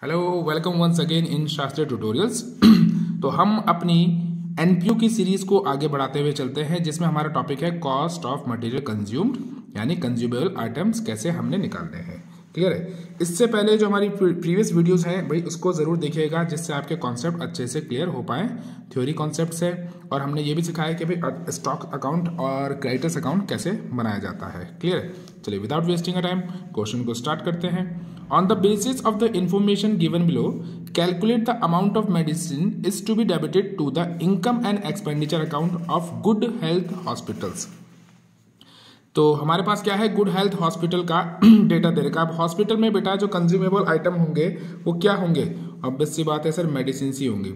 Hello, welcome once again in Shastri tutorials. तो हम अपनी एनपीयू की सीरीज को आगे बढ़ाते हुए चलते हैं, जिसमें हमारा टॉपिक है कॉस्ट ऑफ मटेरियल कंज्यूम्ड, यानी कंज्यूमेबल आइटम्स कैसे हमने निकालने हैं। क्लियर है? इससे पहले जो हमारी प्रीवियस वीडियोस हैं भाई, उसको जरूर देखिएगा, जिससे आपके कॉन्सेप्ट अच्छे से क्लियर हो पाए। थ्योरी कॉन्सेप्ट्स है, और हमने ये भी सिखाया कि भाई स्टॉक अकाउंट और क्रेडिटर्स अकाउंट कैसे बनाया जाता है। क्लियर है? चलिए without wasting a time question को स्टार्ट करते हैं। On the basis of the information given below, calculate the amount of medicine is to be debited to the income and expenditure account of Good Health Hospitals. तो हमारे पास क्या है, good health hospital का data दे रखा है। अब hospital में बेटा जो कंज्यूमेबल आइटम होंगे वो क्या होंगे? ऑब्वियस सी बात है सर, मेडिसिन ही होंगी।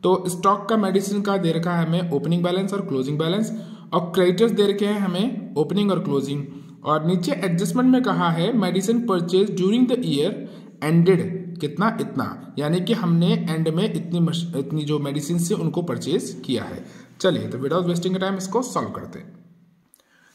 तो स्टॉक का मेडिसिन का दे रखा है हमें ओपनिंग बैलेंस और क्लोजिंग बैलेंस, और क्रेडिटर्स दे रखे हैं हमें ओपनिंग और क्लोजिंग। और नीचे एडजस्टमेंट में कहा है medicine purchase during the year ended कितना इतना, यानी कि हमने एंड में इतनी जो मेडिसिन से उनको परचेज किया है। चलिए तो विदाउट वेस्टिंग टाइम इसको सॉल्व करते हैं।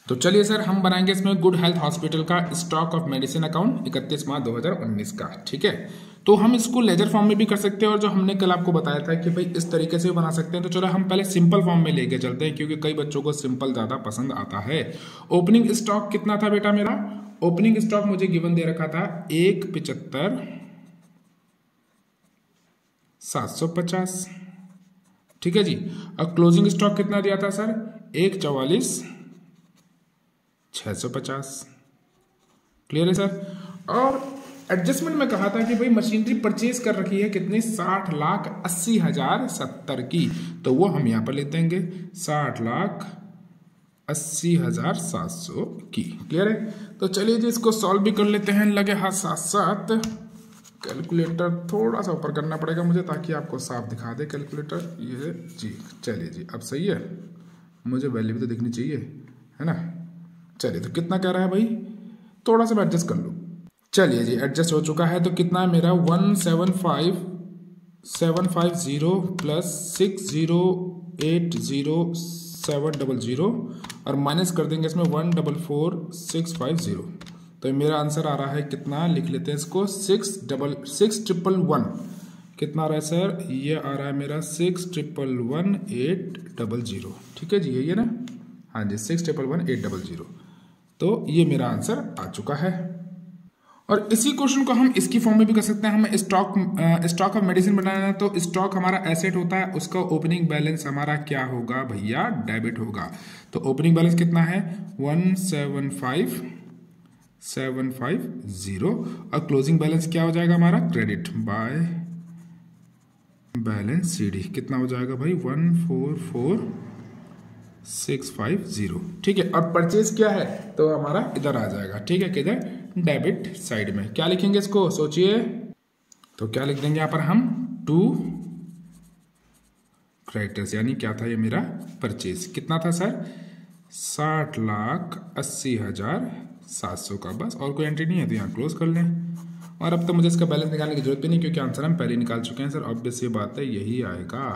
तो चलिए सर, हम बनाएंगे इसमें गुड हेल्थ हॉस्पिटल का stock of medicine account 31 March 2019 का। ठीक है, तो हम इसको लेजर फॉर्म में भी कर सकते हैं, और जो हमने कल आपको बताया था कि भाई इस तरीके से भी बना सकते हैं। तो चलो हम पहले सिंपल फॉर्म में लेके चलते हैं, क्योंकि कई बच्चों को सिंपल ज्यादा पसंद आता है। ओपनिंग स्टॉक कितना था बेटा मेरा? ओपनिंग स्टॉक मुझे गिवन दे रखा था 1,75,750। ठीक है जी। और क्लोजिंग स्टॉक कितना दिया था सर? 1,44,650। क्लियर है सर? और एडजस्टमेंट में कहा था कि भाई मशीनरी परचेज कर रखी है कितनी? 60,80,070 की। तो वो हम यहां पर ले देंगे 60,80,700 की। क्लियर है? तो चलिए जी, इसको सॉल्व भी कर लेते हैं। लगे हाथ साथ साथ कैलकुलेटर थोड़ा सा ऊपर करना पड़ेगा मुझे, ताकि आपको साफ दिखा दे कैलकुलेटर। ये जी, चलिए जी, अब सही है। मुझे वैल्यू भी तो दिखनी चाहिए, है ना? चलिए, तो कितना कह रहा है भाई? थोड़ा सा मैं एडजस्ट कर लूँ। चलिए जी, एडजस्ट हो चुका है। तो कितना है मेरा? 175,750 प्लस 60,80,700, और माइनस कर देंगे इसमें 144,650। तो मेरा आंसर आ रहा है कितना? लिख लेते हैं इसको, 6,111। कितना आ रहा है सर? ये आ रहा है मेरा 6,111,800। ठीक है जी, यही है ना? हाँ जी, 6,111,800। तो ये मेरा आंसर आ चुका है। और इसी क्वेश्चन को हम इसकी फॉर्म में भी कर सकते हैं। हमें स्टॉक ऑफ मेडिसिन बनाना है, तो स्टॉक हमारा एसेट होता है, उसका ओपनिंग बैलेंस हमारा क्या होगा भैया? डेबिट होगा। तो ओपनिंग बैलेंस कितना है? 175,750, और क्लोजिंग बैलेंस क्या हो जाएगा हमारा? Credit by balance CD. कितना हो जाएगा भाई? 144,650। ठीक है, और परचेज क्या है? तो हमारा इधर आ जाएगा। ठीक है, किधर? डेबिट साइड में। क्या लिखेंगे इसको? सोचिए। तो क्या लिख देंगे यहां पर हम? टू क्रेडिटर्स, यानी क्या था ये मेरा? परचेज। कितना था सर? 60,80,700 का। बस, और कोई एंट्री नहीं है, तो यहाँ क्लोज कर लें। और अब तो मुझे इसका बैलेंस निकालने की जरूरत भी नहीं, क्योंकि आंसर हम पहले निकाल चुके हैं सर। ऑब्वियस ये बात है, यही आएगा।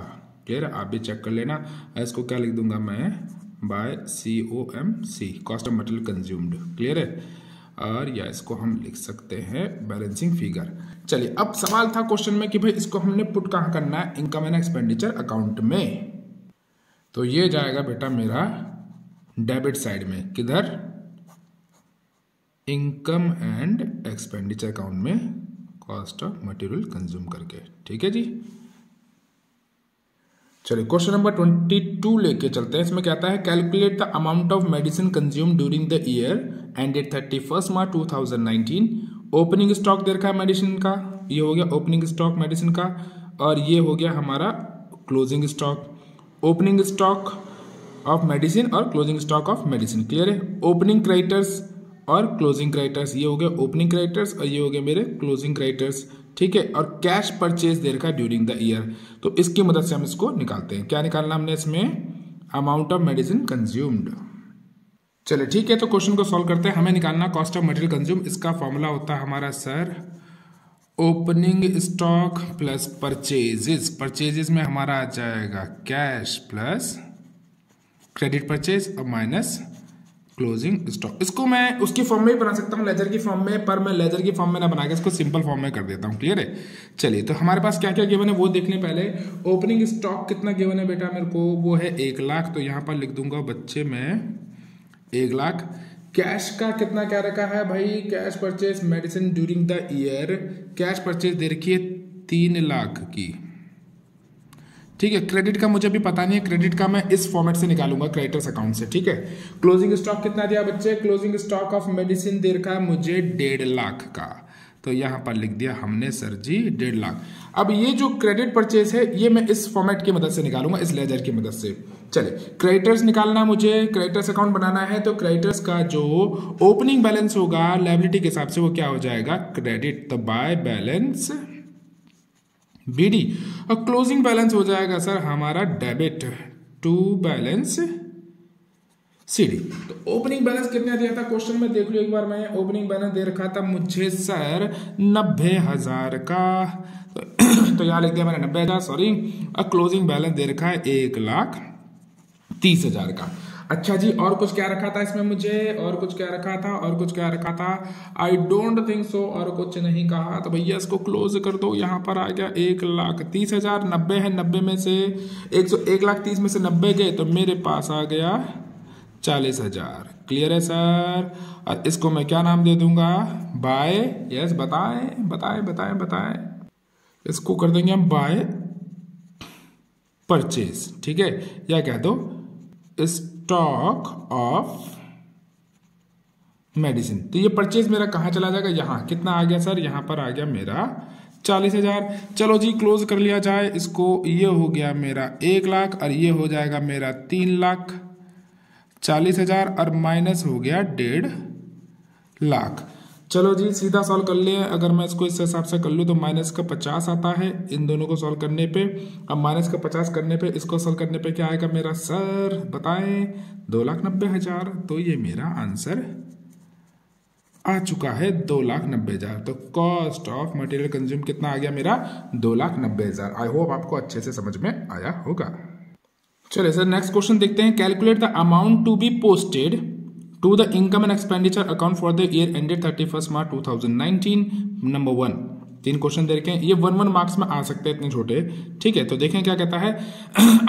क्लियर है? आप भी चेक कर लेना। इसको क्या लिख दूंगा मैं? By COMC, cost of material consumed. Clear है? और या इसको हम लिख सकते हैं बैलेंसिंग फिगर। चलिए, अब सवाल था क्वेश्चन में कि भाई इसको हमने पुट कहाँ करना है? इनकम एंड एक्सपेंडिचर अकाउंट में। तो ये जाएगा बेटा मेरा डेबिट साइड में। किधर? इनकम एंड एक्सपेंडिचर अकाउंट में, कॉस्ट ऑफ मटेरियल कंज्यूम करके। ठीक है जी। चलिए, क्वेश्चन नंबर 22 लेके चलते हैं। इसमें कहता है calculate the amount of medicine consume during the year ended 31 March 2019। Opening stock दे रखा है मेडिसिन का, ये हो गया ओपनिंग स्टॉक मेडिसिन का, और ये हो गया हमारा closing stock. Opening stock of medicine और closing stock of medicine. Clear है? ओपनिंग क्रेडिटर्स और क्लोजिंग क्रेडिटर्स, ये हो गया ओपनिंग क्रेडिटर्स, और ये हो गया मेरे क्लोजिंग क्रेडिटर्स। ठीक है, और कैश परचेज दे रखा है ड्यूरिंग द ईयर। तो इसकी मदद से हम इसको निकालते हैं। क्या निकालना हमने इसमें? Amount of medicine consumed. चलिए ठीक है, तो क्वेश्चन को सॉल्व करते हैं। हमें निकालना कॉस्ट ऑफ मटेरियल कंज्यूम। इसका फॉर्मूला होता है हमारा sir opening stock plus purchases. Purchases में हमारा आ जाएगा कैश प्लस क्रेडिट परचेज, और माइनस क्लोजिंग स्टॉक। इसको मैं उसकी फॉर्म में ही बना सकता हूँ, लेजर की फॉर्म में, पर मैं लेजर की फॉर्म में ना बना के इसको सिंपल फॉर्म में कर देता हूँ। क्लियर है? चलिए, तो हमारे पास क्या क्या गिवन है वो देख लें पहले। ओपनिंग स्टॉक कितना गिवन है बेटा मेरे को, वो है 1 लाख, तो यहाँ पर लिख दूंगा बच्चे मैं 1 लाख। कैश का कितना क्या रखा है भाई, cash purchase medicine during the year, cash purchase दे रखी है 3 लाख की। ठीक है, क्रेडिट का मुझे भी पता नहीं है, क्रेडिट का मैं इस फॉर्मेट से निकालूंगा क्रेडिटर्स अकाउंट से। ठीक है, क्लोजिंग स्टॉक कितना दिया बच्चे, क्लोजिंग स्टॉक ऑफ मेडिसिन दे रखा है मुझे 1.5 लाख का, तो यहां पर लिख दिया हमने सर जी 1.5 लाख। अब ये जो क्रेडिट परचेज है ये मैं इस फॉर्मेट की मदद से निकालूंगा, इस लेजर की मदद से। चलिए, क्रेडिटर्स निकालना मुझे, क्रेडिटर्स अकाउंट बनाना है, तो क्रेडिटर्स का जो ओपनिंग बैलेंस होगा लायबिलिटी के हिसाब से वो क्या हो जाएगा, क्रेडिट, तो बाय बैलेंस बीडी, और क्लोजिंग बैलेंस हो जाएगा सर हमारा डेबिट टू बैलेंस सीडी। तो ओपनिंग बैलेंस कितना दिया था क्वेश्चन में देख लो एक बार, मैं ओपनिंग बैलेंस दे रखा था मुझे सर 90,000 का, तो यहां लिख दिया मैंने 90,000, सॉरी, और क्लोजिंग बैलेंस दे रखा है 1,30,000 का। अच्छा जी, और कुछ क्या रखा था इसमें मुझे, और कुछ क्या रखा था, और कुछ क्या रखा था, आई डोंट थिंक सो, और कुछ नहीं कहा, तो भैया इसको क्लोज कर दो। यहाँ पर आ गया 1,30,000, 90 है, 90 में से 1,30,000 में से 90 गए, तो मेरे पास आ गया 40,000। क्लियर है सर? और इसको मैं क्या नाम दे दूंगा, बाय, यस, बताएं बताएं बताएं बताएं, इसको कर देंगे हम बाय परचेज। ठीक है, या कह दो स्टॉक ऑफ मेडिसिन। तो ये परचेज मेरा कहां चला जाएगा, यहां कितना आ गया सर, यहां पर आ गया मेरा 40,000। चलो जी, क्लोज कर लिया जाए इसको, ये हो गया मेरा 1 लाख, और ये हो जाएगा मेरा 3 लाख 40,000, और माइनस हो गया 1.5 लाख। चलो जी, सीधा सॉल्व कर लिए। अगर मैं इसको इस हिसाब से कर लूँ तो माइनस का 50 आता है इन दोनों को सॉल्व करने पे। अब माइनस का 50 करने पे, इसको सॉल्व करने पे क्या आएगा मेरा सर, बताएं, 2,90,000। तो ये मेरा आंसर आ चुका है 2,90,000। तो कॉस्ट ऑफ मटेरियल कंज्यूम कितना आ गया मेरा, 2,90,000। आई होप आपको अच्छे से समझ में आया होगा। चलिए सर, नेक्स्ट क्वेश्चन देखते हैं। Calculate the amount to be posted to the income and expenditure account for the year ended 31st March 2019। Number 1, 3 question दे रखे हैं, ये 1 मार्क्स में आ सकते हैं इतने छोटे। ठीक है, तो देखें क्या कहता है,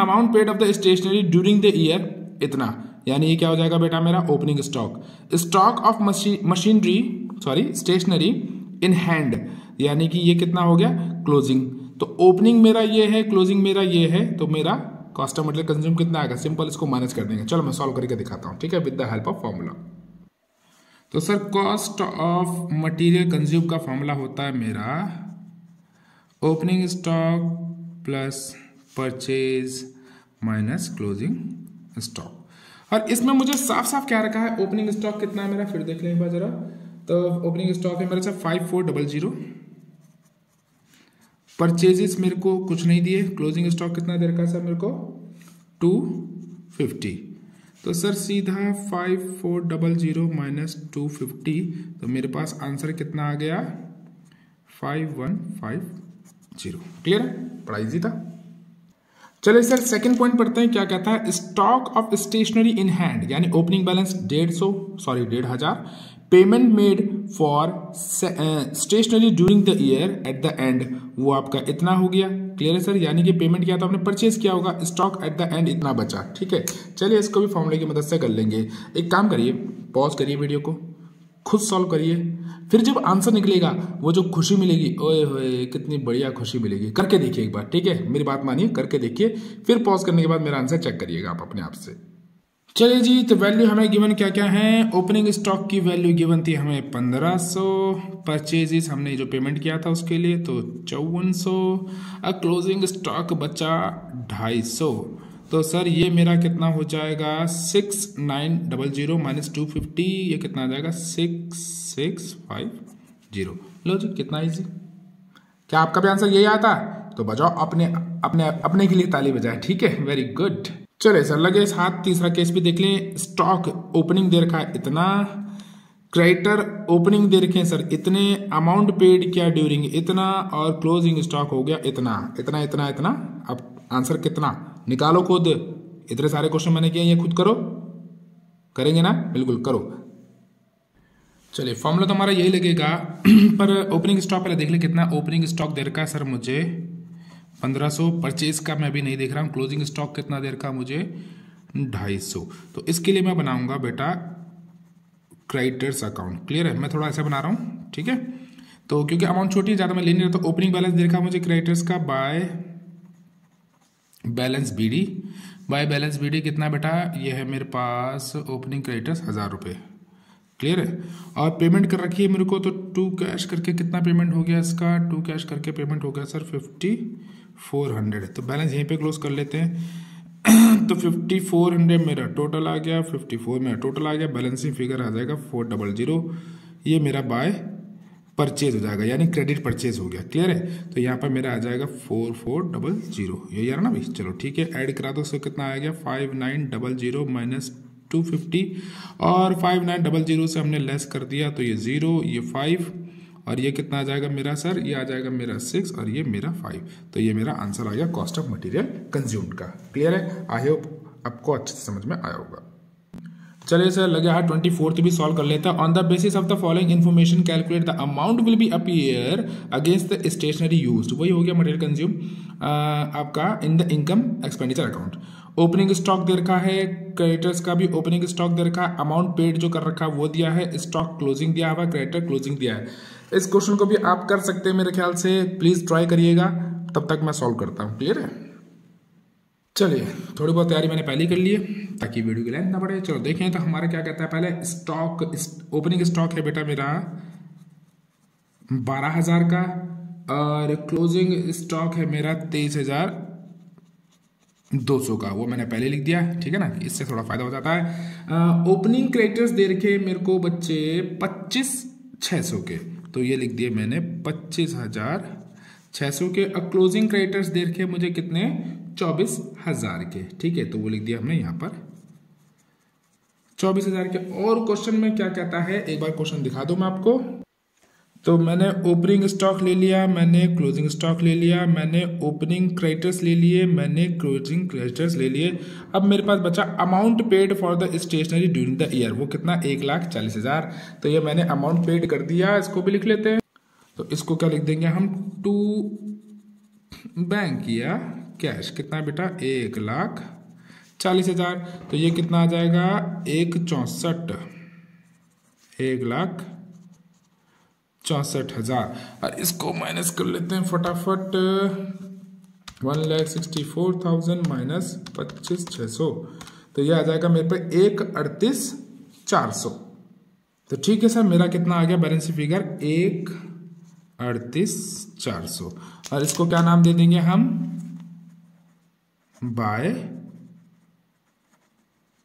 amount paid of the stationery during the year इतना, यानी ये क्या हो जाएगा बेटा मेरा opening stock. Stock of machinery, sorry stationery in hand, यानी कि ये कितना हो गया क्लोजिंग। तो ओपनिंग मेरा ये है, क्लोजिंग मेरा ये है, तो मेरा कॉस्ट ऑफ मटेरियल कंज्यूम कितना आएगा, सिंपल इसको माइनस कर देंगे। चलो मैं सॉल्व करके दिखाता हूं, ठीक है, with the help of formula. तो sir cost of material consume का फॉर्मूला होता है मेरा opening stock plus purchase minus closing stock. और इसमें मुझे साफ साफ क्या रखा है, ओपनिंग स्टॉक कितना है मेरा, फिर देख लें एक बार जरा। तो ओपनिंग स्टॉक है मेरे से 5400, परचेजेस मेरे को कुछ नहीं दिए, क्लोजिंग स्टॉक कितना दे रखा है सर मेरे को 250। तो सर सीधा 5400 माइनस 250, तो मेरे पास आंसर कितना आ गया 5150। क्लियर है, बड़ा इजी था। चलिए सर सेकंड पॉइंट पढ़ते हैं, क्या कहता है, stock of stationery in hand, यानी opening balance 1,500, payment made for stationery during the year at the end, वो आपका इतना हो गया। क्लियर है सर, यानी कि पेमेंट किया तो आपने परचेज किया होगा, स्टॉक एट द एंड इतना बचा। ठीक है, चलिए इसको भी फॉर्मूले की मदद से कर लेंगे। एक काम करिए, पॉज करिए वीडियो को, खुद सॉल्व करिए, फिर जब आंसर निकलेगा वो जो खुशी मिलेगी, ओए होए कितनी बढ़िया खुशी मिलेगी, करके देखिए एक बार। ठीक है, मेरी बात मानिए, करके देखिए, फिर पॉज करने के बाद मेरा आंसर चेक करिएगा आप अपने आप से। चलिए जी, तो वैल्यू हमें गिवन क्या क्या है, ओपनिंग स्टॉक की वैल्यू गिवन थी हमें 1500, परचेजेस हमने जो पेमेंट किया था उसके लिए तो 5400, और क्लोजिंग स्टॉक बचा 250। तो सर ये मेरा कितना हो जाएगा 6900 माइनस 250, ये कितना आ जाएगा 6650। लो जी, कितना इजी। क्या आपका भी आंसर यही आता? तो बजाओ अपने अपने अपने के लिए ताली बजाए। ठीक है, वेरी गुड। चले सर लगे इस हाथ, तीसरा केस भी देख लें। स्टॉक ओपनिंग दे रखा है इतना, क्रेडिटर ओपनिंग दे रखे हैं सर इतने, अमाउंट पेड किया ड्यूरिंग इतना, और क्लोजिंग स्टॉक हो गया इतना इतना इतना इतना। अब आंसर कितना निकालो खुद, इतने सारे क्वेश्चन मैंने किए, ये खुद करो, करेंगे ना, बिल्कुल करो। चलिए फॉर्मूला तो हमारा यही लगेगा पर ओपनिंग स्टॉक पहले देख ले कितना ओपनिंग स्टॉक दे रखा है सर मुझे 1500, परचेज का मैं भी नहीं देख रहा हूँ, क्लोजिंग स्टॉक कितना दे रखा है मुझे 250। तो इसके लिए मैं बनाऊंगा बेटा क्रेडिटर्स अकाउंट, क्लियर है, मैं थोड़ा ऐसा बना रहा हूँ, ठीक है। तो क्योंकि अमाउंट छोटी है ज़्यादा मैं ले नहीं रहा, तो ओपनिंग बैलेंस दे रखा है मुझे क्रेडिटर्स का by balance BD, by balance BD कितना बेटा, ये है मेरे पास ओपनिंग क्रेडिटर्स 1000 रुपये, क्लियर है। और पेमेंट कर रखी है मेरे को, तो टू कैश करके कितना पेमेंट हो गया इसका, टू कैश करके पेमेंट हो गया सर 5400। तो बैलेंस यहीं पे क्लोज कर लेते हैं तो 5400 मेरा टोटल आ गया, 54 मेरा टोटल आ गया, बैलेंसिंग फिगर आ जाएगा 400, ये मेरा बाय परचेज हो जाएगा, यानी क्रेडिट परचेज हो गया, क्लियर है। तो यहाँ पर मेरा आ जाएगा 4400, ये यार ना भाई, चलो ठीक है, ऐड करा दो, उससे कितना आ गया 5900 माइनस 250, और 5900 से हमने लेस कर दिया, तो ये 0, ये 5, और ये कितना आ जाएगा मेरा सर, ये आ जाएगा मेरा 6 और ये मेरा 5। तो ये मेरा आंसर आ गया कॉस्ट ऑफ मटेरियल कंज्यूम्ड का, क्लियर है। आई होप आपको अच्छे से समझ में आया होगा। चलिए सर लगे हाथ 24th भी सॉल्व कर लेता है। On the basis of the following information calculate the amount will be appear against the stationery used, वही हो गया मटेरियल कंज्यूम आपका in the income expenditure account. Opening stock दे रखा है, क्रेडिटर्स का भी ओपनिंग स्टॉक दे रखा है, अमाउंट पेड जो कर रखा है वो दिया है, स्टॉक क्लोजिंग दिया हुआ, क्रेडिटर क्लोजिंग दिया है। इस क्वेश्चन को भी आप कर सकते हैं मेरे ख्याल से, प्लीज ट्राई करिएगा, तब तक मैं सॉल्व करता हूँ, क्लियर है। चलिए थोड़ी बहुत तैयारी मैंने पहले कर ली है ताकि वीडियो की लेंथ ना बढ़े। चलो देखें तो हमारा क्या कहता है, पहले स्टॉक, ओपनिंग स्टॉक है बेटा मेरा 12000 का, और क्लोजिंग स्टॉक है मेरा 23200 का, वो मैंने पहले लिख दिया, ठीक है ना, इससे थोड़ा फायदा हो जाता है। ओपनिंग क्रेडिटर्स दे रखे मेरे को बच्चे 25600 के, तो ये लिख दिए मैंने 25600 के। और क्लोजिंग क्रेडिटर्स दे रखे मुझे कितने 24000 के, ठीक है, तो वो लिख दिया हमने यहाँ पर 24000 के। और क्वेश्चन में क्या कहता है, एक बार क्वेश्चन दिखा दूं मैं आपको। तो मैंने ओपनिंग स्टॉक ले लिया, मैंने क्लोजिंग स्टॉक ले लिया, मैंने ओपनिंग क्रेडिटर्स ले लिए, मैंने क्लोजिंग क्रेडिटर्स ले लिए। अब मेरे पास बचा amount paid for the stationery during the year, वो कितना 1,40,000। तो ये मैंने अमाउंट पेड कर दिया, इसको भी लिख लेते हैं। तो इसको क्या लिख देंगे हम, टू बैंक या कैश, कितना बेटा 1,40,000। तो ये कितना आ जाएगा 1,64,000, और इसको माइनस कर लेते हैं फटाफट, 1,64,000 माइनस 25,600, तो ये आ जाएगा मेरे पे 1,38,400। तो ठीक है सर, मेरा कितना आ गया बैलेंस फिगर 1,38,400, और इसको क्या नाम दे देंगे हम, बाय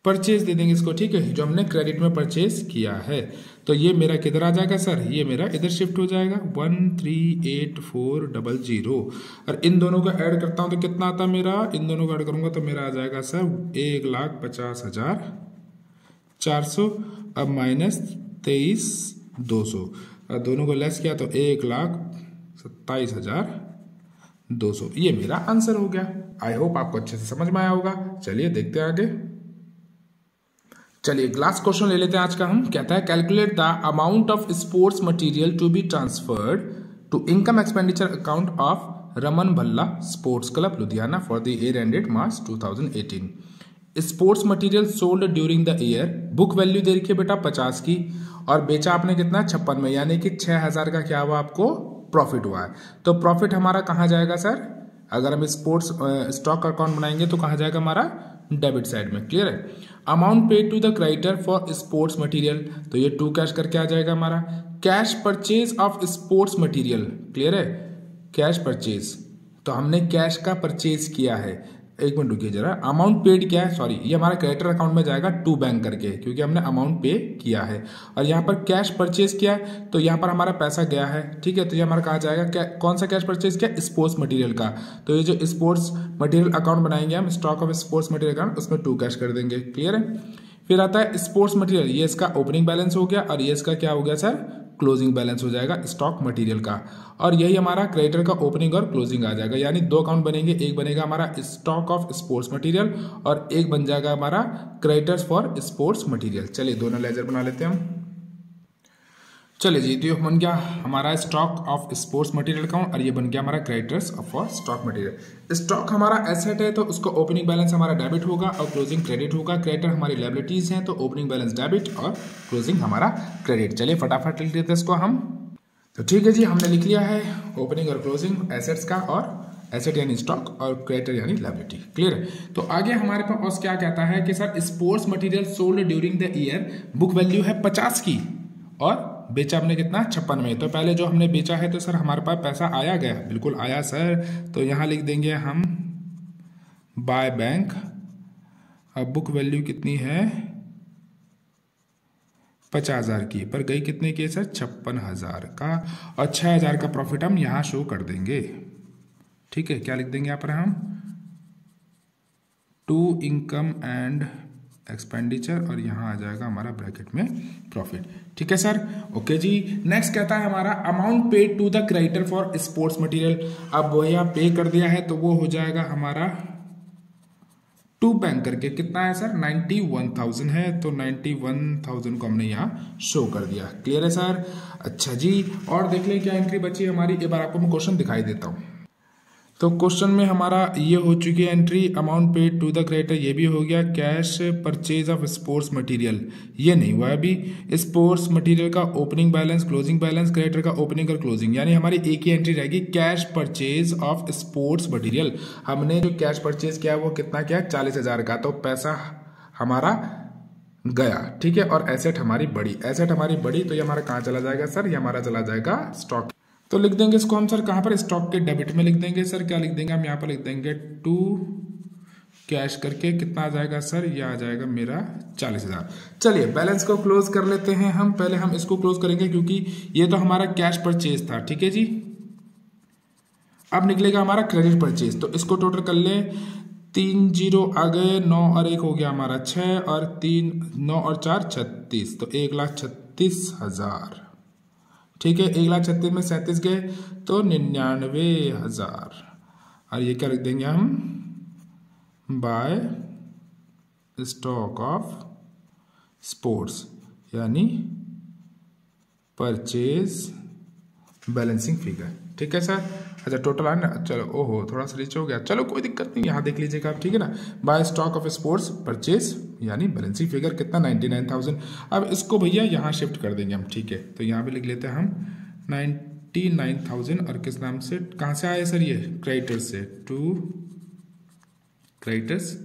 परचेज दे देंगे इसको, ठीक है, जो हमने क्रेडिट में परचेज किया है। तो ये मेरा किधर आ जाएगा सर, ये मेरा इधर शिफ्ट हो जाएगा 1,38,400, और इन दोनों को ऐड करता हूं तो कितना आता है मेरा, इन दोनों को ऐड करूंगा तो मेरा आ जाएगा सर 1,50,400, अब माइनस 23,200, और दोनों को लेस किया तो 1,27,200, ये मेरा आंसर हो गया। आई होप आपको अच्छे से समझ में आया होगा। चलिए देखते हैं आगे। चलिए लास्ट क्वेश्चन ले लेते हैं आज का हम। कहता है calculate the amount of sports material to be transferred to income expenditure account of Raman Bhalla sports club Ludhiana for the year ended March 2018। Sports material sold during the year, book value दे रखी है बेटा 50 की, और बेचा आपने कितना 56 में, यानी कि 6000 का क्या हुआ आपको प्रॉफिट हुआ है। तो प्रॉफिट हमारा कहाँ जाएगा सर, अगर हम स्पोर्ट्स स्टॉक अकाउंट बनाएंगे तो कहाँ जाएगा हमारा, डेबिट साइड में, क्लियर है। Amount paid to the creditor for sports material, तो ये टू कैश करके आ जाएगा हमारा। Cash purchase of sports material, clear है, कैश परचेज, तो हमने कैश का परचेज किया है। एक मिनट रुकिए जरा, अमाउंट पेड क्या है, सॉरी ये हमारा क्रेडिटर अकाउंट में जाएगा टू बैंक करके, क्योंकि हमने अमाउंट पे किया है। और यहाँ पर कैश परचेज किया है, तो यहाँ पर हमारा पैसा गया है, ठीक है, तो ये हमारा कहाँ जाएगा, क्या कौन सा कैश परचेज किया, स्पोर्ट्स मटेरियल का। तो ये जो स्पोर्ट्स मटेरियल अकाउंट बनाएंगे हम, stock of sports material account, उसमें टू कैश कर देंगे, क्लियर है। फिर आता है स्पोर्ट्स मटेरियल, ये इसका ओपनिंग बैलेंस हो गया, और ये इसका क्या हो गया सर, क्लोजिंग बैलेंस हो जाएगा स्टॉक मटेरियल का, और यही हमारा क्रेडिटर का ओपनिंग और क्लोजिंग आ जाएगा। यानी दो अकाउंट बनेंगे, एक बनेगा हमारा स्टॉक ऑफ स्पोर्ट्स मटेरियल और एक बन जाएगा हमारा क्रेडिटर्स फॉर स्पोर्ट्स मटेरियल। चलिए दोनों लेजर बना लेते हैं हम। चलिए जी, तो ये बन गया हमारा stock of sports material account और ये बन गया हमारा creditors for stock material. Stock हमारा एसेट है तो उसका ओपनिंग बैलेंस हमारा डेबिट होगा और क्लोजिंग क्रेडिट होगा। क्रेडिटर हमारी लायबिलिटीज हैं तो ओपनिंग बैलेंस डेबिट और क्लोजिंग हमारा क्रेडिट। चलिए फटाफट लिख देते हैं इसको हम। तो ठीक है जी, हमने लिख लिया है ओपनिंग और क्लोजिंग एसेट्स का, और एसेट यानी स्टॉक और क्रेडिटर यानी लायबिलिटी। क्लियर है। तो आगे हमारे पास क्या कहता है कि sir sports material sold during the year, book value है 50 की और बेचा हमने कितना 56 में। तो पहले जो हमने बेचा है तो सर हमारे पास पैसा आया गया, बिल्कुल आया सर। तो यहां लिख देंगे हम बाय बैंक। अब बुक वैल्यू कितनी है 50,000 की, पर गई कितने की सर 56,000 का, और 6,000 का प्रॉफिट हम यहां शो कर देंगे। ठीक है, क्या लिख देंगे यहां पर हम टू इनकम एंड एक्सपेंडिचर, और यहाँ आ जाएगा हमारा ब्रैकेट में प्रॉफिट। ठीक है सर, ओके जी। नेक्स्ट कहता है हमारा amount paid to the creditor for sports material. अब भैया पे कर दिया है तो वो हो जाएगा हमारा टू बैंक करके, कितना है सर 91,000 है, तो 91,000 को हमने यहाँ शो कर दिया। क्लियर है सर। अच्छा जी, और देख लें क्या एंट्री बची हमारी। एक बार आपको मैं क्वेश्चन दिखाई देता हूँ। तो क्वेश्चन में हमारा ये हो चुकी है entry amount paid to the creditor, ये भी हो गया। Cash purchase of sports material ये नहीं हुआ अभी। स्पोर्ट्स मटेरियल का opening balance, closing balance, creditor का ओपनिंग और क्लोजिंग, यानी हमारी एक ही एंट्री रहेगी cash purchase of sports material. हमने जो कैश परचेज किया वो कितना किया 40,000 का, तो पैसा हमारा गया। ठीक है, और एसेट हमारी बड़ी, एसेट हमारी बड़ी, तो ये हमारा कहाँ चला जाएगा सर, ये हमारा चला जाएगा स्टॉक। तो लिख देंगे इसको हम सर कहां पर, स्टॉक के डेबिट में लिख देंगे सर। क्या लिख देंगे हम यहाँ पर, लिख देंगे टू कैश करके, कितना आ जाएगा सर, ये आ जाएगा मेरा 40,000। चलिए बैलेंस को क्लोज कर लेते हैं हम। पहले हम इसको क्लोज करेंगे क्योंकि ये तो हमारा कैश परचेज था। ठीक है जी, अब निकलेगा हमारा क्रेडिट परचेज। तो इसको टोटल कर ले, 3 0 आ गए, 9 और 1 हो गया हमारा 6, और 3 9 और 4 36, तो 1,36,000। ठीक है, 1,36,000 में 37 गए तो 99,000, और ये क्या लिख देंगे हम बाय स्टॉक ऑफ स्पोर्ट्स, यानी परचेज बैलेंसिंग फिगर। ठीक है सर। अच्छा टोटल आना, चलो ओहो थोड़ा सा नीचे हो गया, चलो कोई दिक्कत नहीं, यहाँ देख लीजिएगा आप। ठीक है ना, by stock of sports purchase यानी बैलेंसिंग फिगर कितना 99,000। अब इसको भैया यहाँ शिफ्ट कर देंगे हम। ठीक है, तो यहाँ पे लिख लेते हैं हम 99,000, और किस नाम से, कहाँ से आए सर, ये क्रेडिटर्स से, टू क्रेडिटर्स,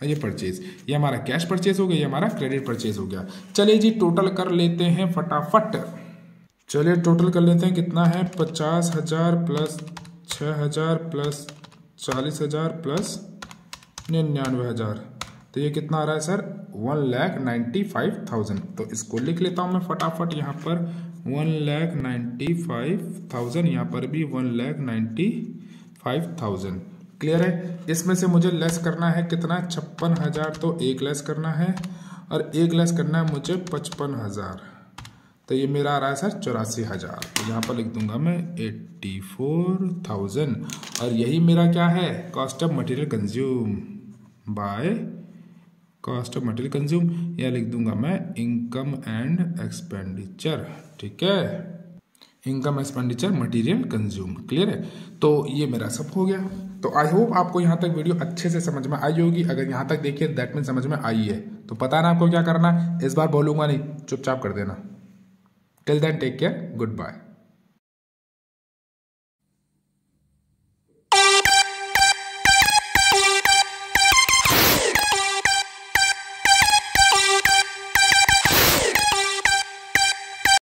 ये परचेज, ये हमारा कैश परचेज हो गया, ये हमारा क्रेडिट परचेज हो गया। चलिए जी टोटल कर लेते हैं फटाफट। चलिए टोटल कर लेते हैं, कितना है 50,000 प्लस 6,000 प्लस 40,000 प्लस 99,000, तो ये कितना आ रहा है सर 1,95,000। तो इसको लिख लेता हूं मैं फटाफट यहाँ पर 1,95,000, यहाँ पर भी 1,95,000। क्लियर है। इसमें से मुझे लेस करना है कितना 56,000, तो एक लेस करना है और एक लेस करना है मुझे 55,000, तो ये मेरा आ रहा है सर 84,000। तो यहाँ पर लिख दूंगा मैं 84,000, और यही मेरा क्या है cost of material consume by cost of material consume, या लिख दूंगा मैं इनकम एंड एक्सपेंडिचर। ठीक है, income expenditure material consume. Clear है। तो ये मेरा सब हो गया। तो आई होप आपको यहाँ तक वीडियो अच्छे से समझ में आई होगी। अगर यहाँ तक देखिए दैट मीन समझ में आई है, तो पता ना आपको क्या करना है। इस बार बोलूंगा नहीं, चुपचाप कर देना। Till then take care, good bye.